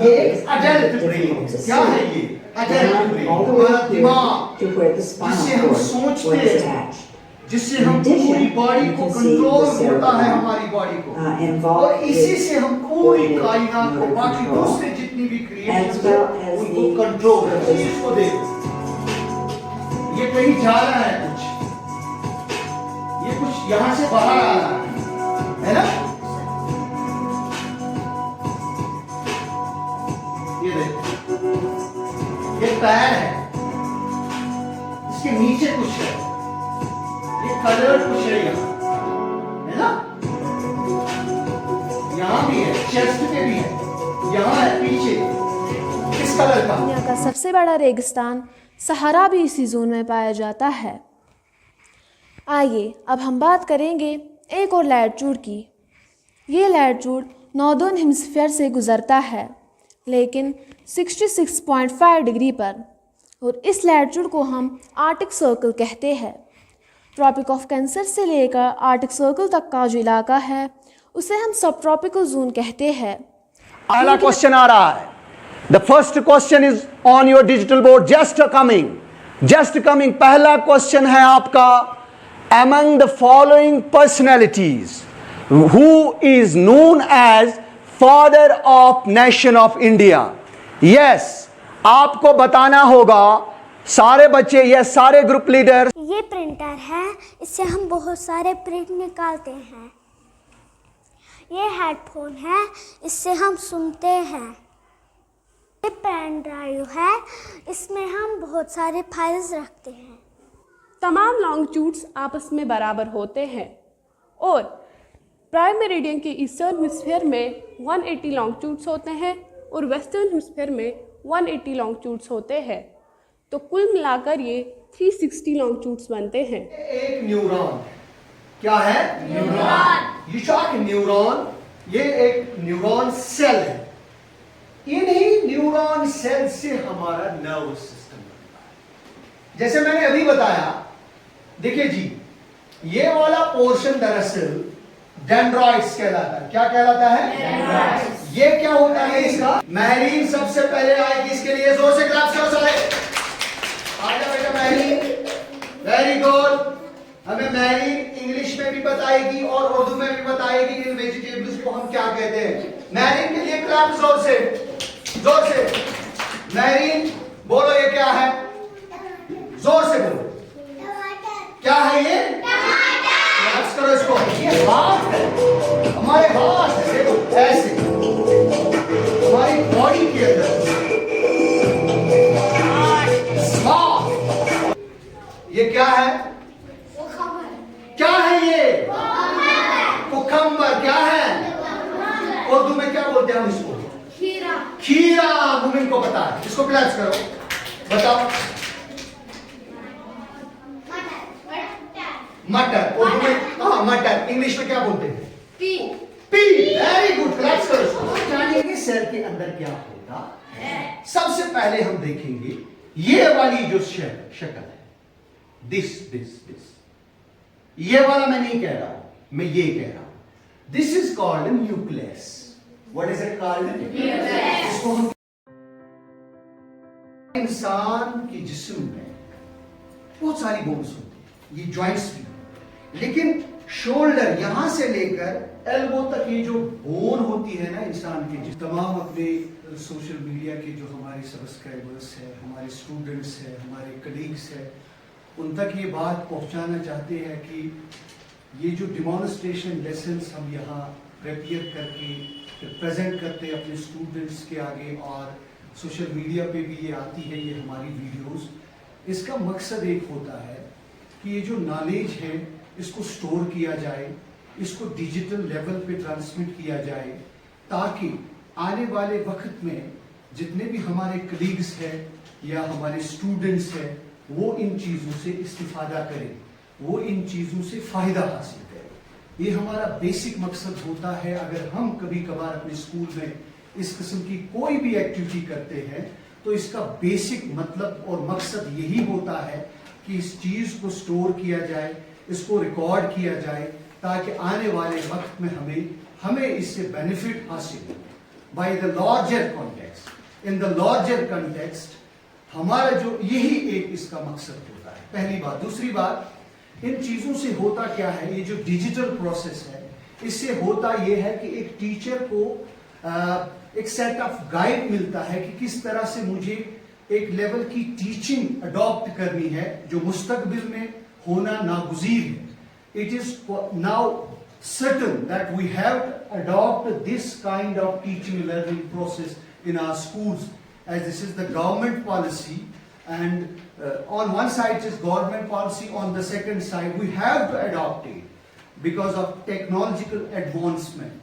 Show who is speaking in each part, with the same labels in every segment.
Speaker 1: ये adult brain क्या है? ये अडल्ट ब्रेन हमारा दिमाग जिससे हम सोचते हैं, जिससे हम पूरी बॉडी को कंट्रोल होता है हमारी बॉडी को, और इसी से हम पूरी कायनात को, बाकी दूसरे जितनी भी क्रिएशंस है उनको कंट्रोल करते हैं। इसको देखो, ये कहीं जा रहा है, ये कुछ यहां से बाहर आ रहा है ना? ये देखो, ये पैर है, इसके नीचे कुछ है, ये कलर कुछ है यहाँ, है ना? यहाँ भी है, चेस्ट पे भी है, यहाँ है पीछे, किस कलर का?
Speaker 2: दुनिया का सबसे बड़ा रेगिस्तान सहारा भी इसी जोन में पाया जाता है। आइए अब हम बात करेंगे एक और लैटीट्यूड की। ये लैटीट्यूड नॉर्दर्न हेमिस्फीयर से गुजरता है, लेकिन 66.5 डिग्री पर, और इस लैटीट्यूड को हम आर्कटिक सर्कल कहते हैं। ट्रॉपिक ऑफ कैंसर से लेकर आर्कटिक सर्कल तक का जो इलाका है उसे हम सब ट्रॉपिकल जोन कहते हैं।
Speaker 3: पहला क्वेश्चन आ रहा है। The first question is on your digital board, just coming. पहला क्वेश्चन है आपका, among the following personalities who is known as father of nation of India? yes, आपको बताना होगा सारे बच्चे, ये सारे ग्रुप लीडर।
Speaker 4: ये प्रिंटर है, इससे हम बहुत सारे प्रिंट निकालते हैं। ये हेडफोन है, इससे हम सुनते हैं। ये पेन ड्राइव है, इसमें हम बहुत सारे फाइल्स रखते हैं।
Speaker 5: तमाम लॉन्गिट्यूड्स आपस में बराबर होते हैं और प्राइम मेरिडियन के ईस्टर्न हेमिस्फीयर में 180 लॉन्गिट्यूड्स होते हैं और वेस्टर्न हेमिस्फीयर में 180 लॉन्गिट्यूड्स होते हैं। तो कुल मिलाकर ये 360 लॉन्गिट्यूड्स बनते हैं।
Speaker 1: एक न्यूरॉन क्या है? न्यूरॉन। न्यूरॉन, ये एक न्यूरॉन सेल है। इन्हीं न्यूरॉन सेल से हमारा नर्वस सिस्टम बनता है। जैसे मैंने अभी बताया, देखिए जी, ये वाला पोर्शन दरअसल डेंड्राइट्स कहलाता है। क्या कहलाता है? डेंड्राइट्स। ये क्या होता है इसका? महरीन सबसे पहले आएगी, इसके लिए जोर से क्लैप्स करो सारे। आजा बेटा महरीन, वेरी गुड। हमें महरीन इंग्लिश में भी बताएगी और उर्दू में भी बताएगी इन वेजिटेबल्स को हम क्या कहते हैं। महरीन के लिए क्लैप जोर से, जोर से। महरीन बोलो, ये क्या है? जोर से बोलो, क्या है ये? क्लैप्स करो इसको। ये हाथ है, हमारे हाथ है, देखो ऐसे हमारी बॉडी के अंदर। ये क्या है? क्या है ये? कुकम्बर। क्या है? उर्दू में क्या बोलते हैं हम इसको? खीरा। खीरा मुमिन को पता है, इसको क्लैप्स करो। बताओ। मटर। उर्दू में हाँ मटर, इंग्लिश में क्या बोलते हैं? P. P, very good, claps करो इसको। जानेंगे सेल के अंदर क्या होता है। सबसे पहले हम देखेंगे ये वाली जो शक्ल है, दिस। ये वाला मैं नहीं कह रहा हूं, मैं ये कह रहा हूं। This is called nucleus. What is it called? Nucleus. इसको हम इंसान के जिस्म में बहुत सारी बोन्स होती है, ये जॉइंट्स भी, लेकिन शोल्डर यहां से लेकर एल्बो तक ये जो बोन होती है ना इंसान के, तमाम अपने सोशल मीडिया के जो हमारे सब्सक्राइबर्स है, हमारे स्टूडेंट्स है, हमारे कलीग्स है, उन तक ये बात पहुंचाना चाहते हैं कि ये जो डिमॉन्स्ट्रेशन लेसन्स हम यहाँ प्रिपेयर करके प्रेजेंट करते हैं अपने स्टूडेंट्स के आगे, और सोशल मीडिया पे भी ये आती है ये हमारी वीडियोस, इसका मकसद एक होता है कि ये जो नॉलेज है इसको स्टोर किया जाए, इसको डिजिटल लेवल पे ट्रांसमिट किया जाए, ताकि आने वाले वक्त में जितने भी हमारे कलीग्स हैं या हमारे स्टूडेंट्स हैं वो इन चीज़ों से इस्तिफादा करें, वो इन चीज़ों से फ़ायदा हासिल करें। ये हमारा बेसिक मकसद होता है। अगर हम कभी कभार अपने स्कूल में इस किस्म की कोई भी एक्टिविटी करते हैं तो इसका बेसिक मतलब और मकसद यही होता है कि इस चीज़ को स्टोर किया जाए, इसको रिकॉर्ड किया जाए, ताकि आने वाले वक्त में हमें इससे बेनिफिट हासिल हो by the larger context. In the larger context हमारा जो यही एक इसका मकसद होता है, पहली बात। दूसरी बात, इन चीजों से होता क्या है, ये जो डिजिटल प्रोसेस है, इससे होता यह है कि एक टीचर को एक सेट ऑफ गाइड मिलता है कि किस तरह से मुझे एक लेवल की टीचिंग अडॉप्ट करनी है जो मुस्तकबिल में होना नागुज़ीर है। It is now certain that we have to adopt this kind of teaching learning process in our schools, as this is the government policy, and on one side it is government policy, on the second side we have to adopt it because of technological advancement.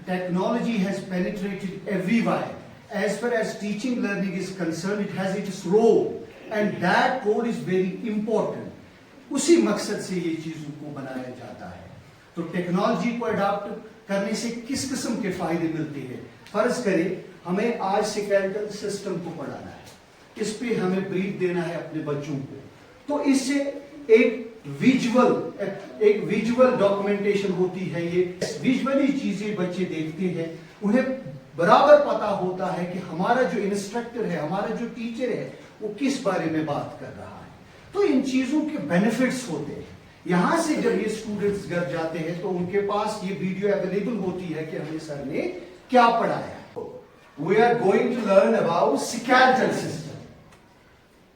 Speaker 1: Technology has penetrated everywhere. As far as teaching learning is concerned, it has its role, and that role is very important. उसी मकसद से ये चीजों को बनाया जाता है। तो टेक्नोलॉजी को अडॉप्ट करने से किस किस्म के फायदे मिलते हैं? फर्ज करें हमें आज स्केलेटल सिस्टम को पढ़ाना है, इस पे हमें ब्रीफ देना है अपने बच्चों को, तो इससे एक विजुअल डॉक्यूमेंटेशन होती है। ये विजुअली चीजें बच्चे देखते हैं, उन्हें बराबर पता होता है कि हमारा जो इंस्ट्रक्टर है, हमारा जो टीचर है, वो किस बारे में बात कर रहा है। तो इन चीजों के बेनिफिट्स होते हैं। यहां से जब ये स्टूडेंट्स घर जाते हैं तो उनके पास ये वीडियो अवेलेबल होती है कि हमें सर ने क्या पढ़ाया। We are going to learn about skeletal system.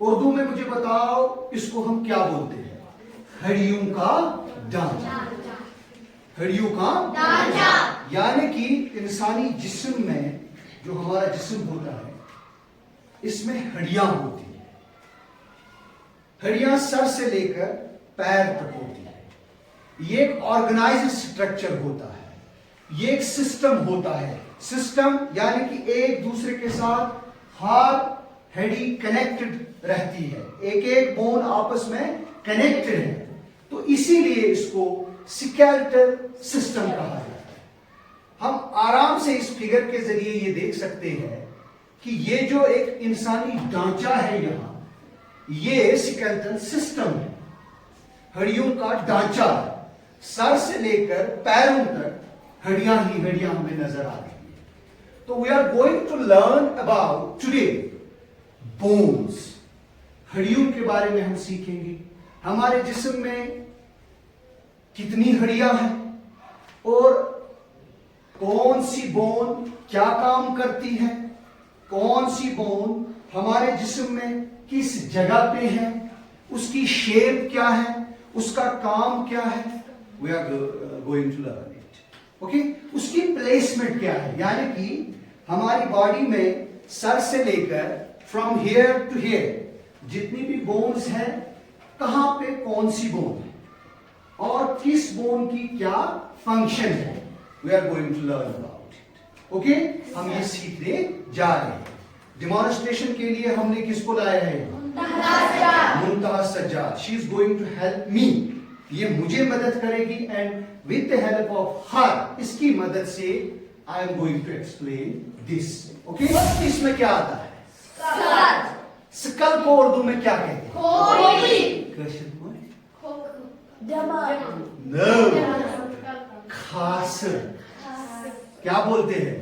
Speaker 1: Urdu में मुझे बताओ इसको हम क्या बोलते हैं? हड्डियों का ढांचा। हड्डियों का ढांचा यानी कि इंसानी जिस्म में जो हमारा जिस्म होता है, इसमें हड्डियां होती है। हड्डियां सर से लेकर पैर तक होती है। ये एक ऑर्गेनाइज्ड स्ट्रक्चर होता है, ये एक सिस्टम होता है। सिस्टम यानी कि एक दूसरे के साथ हर हड्डी कनेक्टेड रहती है, एक एक बोन आपस में कनेक्टेड है, तो इसीलिए इसको स्केलेटल सिस्टम कहा जाता है। हम आराम से इस फिगर के जरिए ये देख सकते हैं कि ये जो एक इंसानी ढांचा है यहां, ये स्केलेटल सिस्टम है, हड्डियों का ढांचा। सर से लेकर पैरों तक हड्डियां ही हड्डियां हमें नजर आ रही है। तो we are going to learn about today bones. हड्डियों के बारे में हम सीखेंगे, हमारे जिस्म में कितनी हड्डियां हैं और कौन सी बोन क्या काम करती है, कौन सी बोन हमारे जिस्म में किस जगह पे है, उसकी शेप क्या है, उसका काम क्या है। We are going to learn it, okay. उसकी प्लेसमेंट क्या है, यानी कि हमारी बॉडी में सर से लेकर फ्रॉम हियर टू हियर जितनी भी बोन्स हैं, कहां पे कौन सी बोन है और किस बोन की क्या फंक्शन है। We are going to learn about it, okay. हम ये सीखने जा रहे हैं। डेमोन्स्ट्रेशन के लिए हमने किसको लाया है? Muntaha Sajjad. She is going to help me, ये मुझे मदद करेगी, and with the help of her, इसकी मदद से I am going to explain this, okay. इसमें क्या आता है? स्कल को उर्दू में क्या कहते हैं? खासर। क्या बोलते हैं?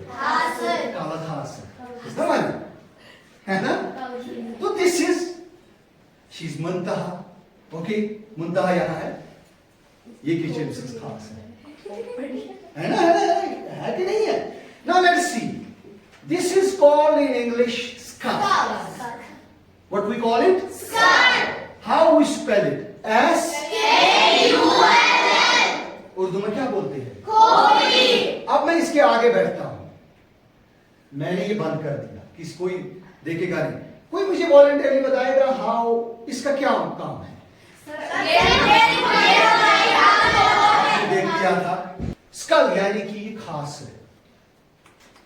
Speaker 1: काला खासर, समझ है ना? तो this is she is Muntaha, okay. Muntaha यहां है, ये किचन से खास है ना, है कि नहीं है? Now let's see, this is called in English skull. What we call it? Skull. How we spell it? S-K-U-L-L। Urdu में क्या बोलते हैं? खोपड़ी। अब मैं इसके आगे बैठता हूं, मैंने ये बंद कर दिया, किस कोई देखेगा नहीं। कोई मुझे वॉलंटियरली बताएगा हाउ, इसका क्या काम है? देख लिया था। स्कल यानी कि ये खास है,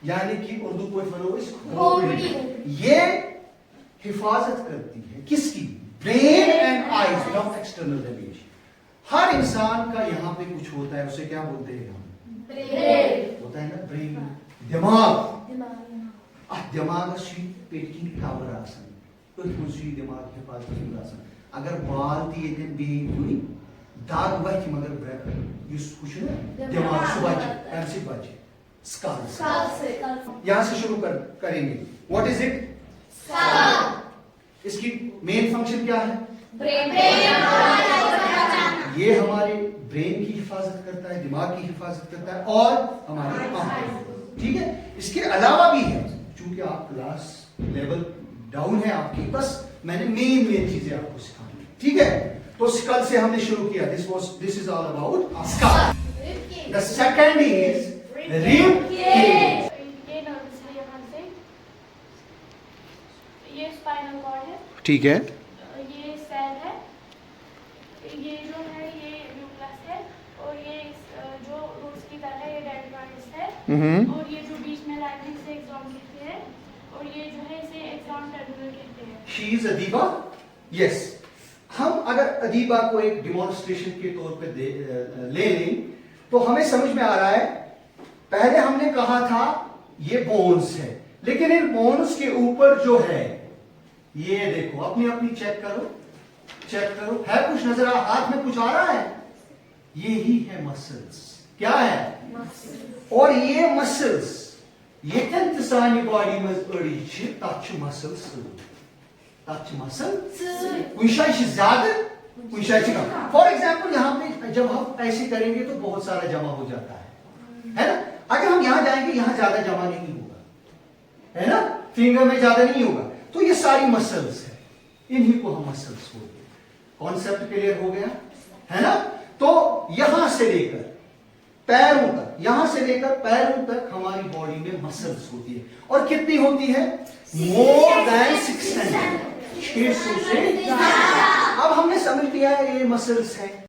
Speaker 1: यानी कि उर्दू कोई फरोश खोपड़ी, ये हिफाजत करती है किसकी? Brain and eyes from external damage. हर इंसान का यहां पे कुछ होता है, उसे क्या बोलते हैं हम? ब्रेन होता है ना, ब्रेन, दिमाग। दिमाग पेटकिन कावर आसन, दिमाग हिफाजत आसन। अगर बाल तीन बे दाग बच मगर कुछ दिमाग सुबह बचे स्कल। यहां से शुरू करेंगे। What is it? इसकी मेन फंक्शन क्या है? ये हमारे ब्रेन की हिफाजत करता है, दिमाग की हिफाजत करता है और हमारी आंखें, ठीक है। इसके अलावा भी है, चूंकि आप क्लास लेवल डाउन है आपकी, बस मैंने मेन चीजें आपको सिखाई, ठीक है। तो स्कल से हमने शुरू किया, this is all about skull. The second is rib cage.
Speaker 6: ये नर्व्स है यहाँ से, ये स्पाइनल कॉर्ड है,
Speaker 1: ठीक है,
Speaker 6: ये सेल है, ये जो है ये न्यूक्लियस है, और ये जो रूट्स की तरह है ये डेंड्राइट्स है, और ये जो बीच में लाइनिंग से एक्सॉन कहते हैं, और ये जो है इसे एक्सॉन टर्मिनल कहते हैं।
Speaker 1: She is Adiba. यस, हम अगर अदीबा को एक डिमॉन्स्ट्रेशन के तौर पे ले लें तो हमें समझ में आ रहा है, पहले हमने कहा था ये बोन्स है, लेकिन इन बोन्स के ऊपर जो है, ये देखो, अपनी अपनी चेक करो, है कुछ नजर आ, हाथ में कुछ आ रहा है? ये ही है मसल्स। क्या है? और ये मसल्स, ये सानी बॉडी में अड़ी तथ मसल्स, कुछ ज्यादा कुछ कम। फॉर एग्जाम्पल यहाँ पे जब हम ऐसे करेंगे तो बहुत सारा जमा हो जाता है ना। अगर हम यहां जाएंगे, यहां ज्यादा जमा नहीं होगा, है ना, फिंगर में ज्यादा नहीं होगा। तो ये सारी मसल्स है, इन्हीं को हम मसल्स बोलते हैं। कॉन्सेप्ट क्लियर हो गया है ना। तो यहां से लेकर पैरों तक, यहां से लेकर पैरों तक हमारी बॉडी में मसल्स होती है, और कितनी होती है? मोर देन 600 से। अब हमने समझ लिया है ये मसल्स है।